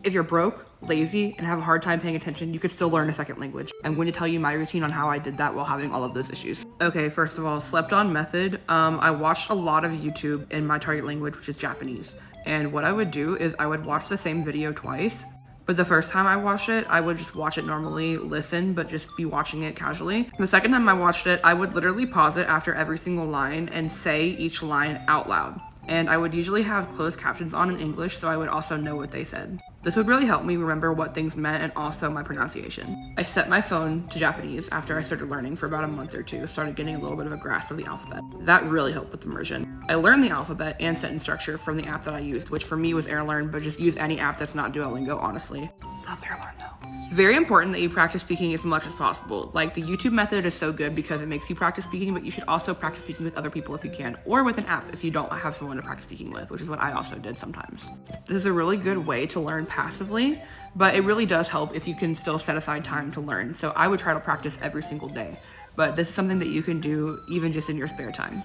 If you're broke, lazy, and have a hard time paying attention, you could still learn a second language. I'm going to tell you my routine on how I did that while having all of those issues. Okay, first of all, slept on method. I watched a lot of YouTube in my target language, which is Japanese. And what I would do is I would watch the same video twice. But the first time I watched it, I would just watch it normally, listen, but just be watching it casually. The second time I watched it, I would literally pause it after every single line and say each line out loud. And I would usually have closed captions on in English, so I would also know what they said. This would really help me remember what things meant and also my pronunciation. I set my phone to Japanese after I started learning for about a month or two, started getting a little bit of a grasp of the alphabet. That really helped with immersion. I learned the alphabet and sentence structure from the app that I used, which for me was AirLearn, but just use any app that's not Duolingo, honestly. Love AirLearn though. Very important that you practice speaking as much as possible. Like, the YouTube method is so good because it makes you practice speaking, but you should also practice speaking with other people if you can, or with an app if you don't have someone to practice speaking with, which is what I also did sometimes. This is a really good way to learn passively, but it really does help if you can still set aside time to learn. So I would try to practice every single day, but this is something that you can do even just in your spare time.